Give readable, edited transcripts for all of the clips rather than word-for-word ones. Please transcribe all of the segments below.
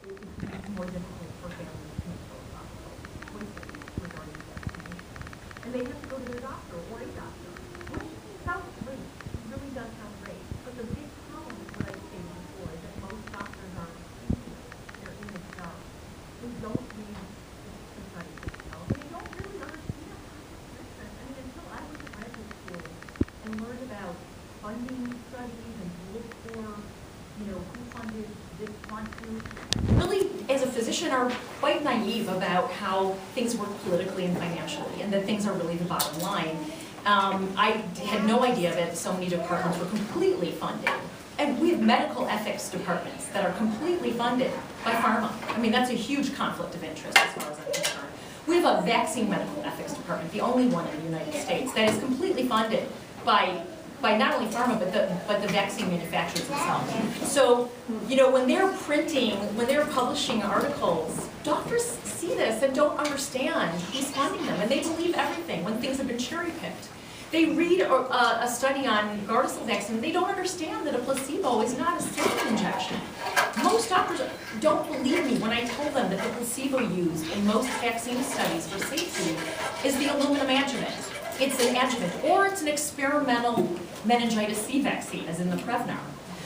it's more difficult for families to make philosophical choices regarding vaccination. And they have to go to their doctor or a doctor, which sounds great. It really does sound great. But the big problem is what I stated before, is that most doctors aren't thinking. They're in the dark. They don't read the studies themselves. They don't really understand how to. I mean, until I was in graduate school and learned about funding studies and look for, who funded this quantity. Really, as a physician, are quite naive about how things work politically and financially, and that things are really the bottom line. I had no idea that so many departments were completely funded. And we have medical ethics departments that are completely funded by pharma. I mean, that's a huge conflict of interest as far as I'm concerned. We have a vaccine medical ethics department, the only one in the United States, that is completely funded by not only pharma, but the vaccine manufacturers themselves. So, when they're publishing articles, doctors see this and don't understand who's funding them, and they believe everything when things have been cherry-picked. They read a study on Gardasil vaccine, and they don't understand that a placebo is not a safe injection. Most doctors don't believe me when I tell them that the placebo used in most vaccine studies for safety is the aluminum adjuvant. It's an adjuvant, or it's an experimental meningitis C vaccine, as in the Prevnar.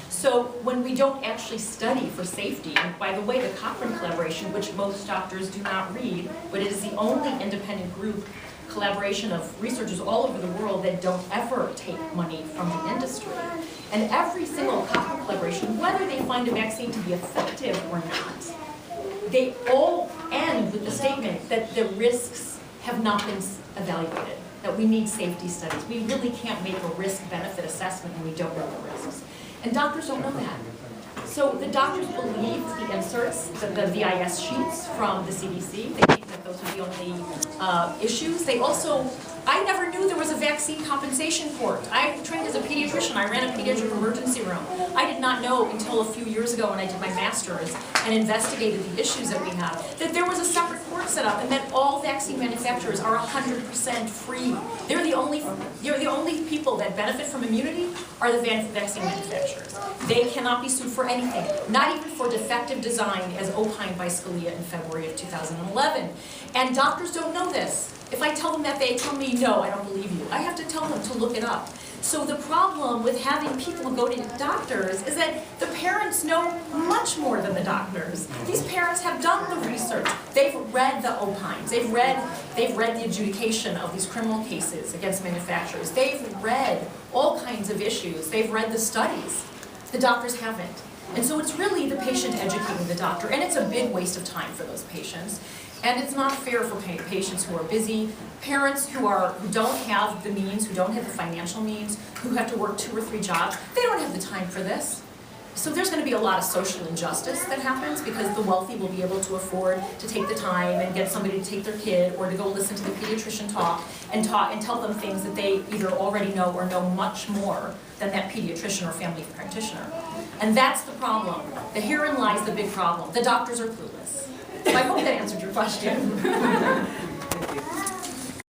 So when we don't actually study for safety, and by the way, the Cochrane collaboration, which most doctors do not read, but it is the only independent group collaboration of researchers all over the world that don't ever take money from the industry. And every single Cochrane collaboration, whether they find a vaccine to be effective or not, they all end with the statement that the risks have not been evaluated, that we need safety studies. We really can't make a risk-benefit assessment when we don't know the risks. And doctors don't know that. So the doctors believe the inserts, the VIS sheets from the CDC. They think that those are the only issues. They also, I never knew there was a vaccine compensation court. I trained as a pediatrician. I ran a pediatric emergency room. I did not know until a few years ago when I did my master's and investigated the issues that we have, that there was a separate court set up and that all vaccine manufacturers are 100% free. They're the only people that benefit from immunity are the vaccine manufacturers. They cannot be sued for anything, not even for defective design as opined by Scalia in February of 2011. And doctors don't know this. If I tell them that, they tell me, no, I don't believe you. I have to tell them to look it up. So the problem with having people go to doctors is that the parents know much more than the doctors. These parents have done the research. They've read the opines. They've read the adjudication of these criminal cases against manufacturers. They've read all kinds of issues. They've read the studies. The doctors haven't. And so it's really the patient educating the doctor, and it's a big waste of time for those patients. And it's not fair for patients who are busy, parents who don't have the means, who don't have the financial means, who have to work 2 or 3 jobs. They don't have the time for this. So there's going to be a lot of social injustice that happens because the wealthy will be able to afford to take the time and get somebody to take their kid or to go listen to the pediatrician talk and tell them things that they either already know or know much more than that pediatrician or family practitioner. And that's the problem. Herein lies the big problem. The doctors are clueless. So I hope that answered your question.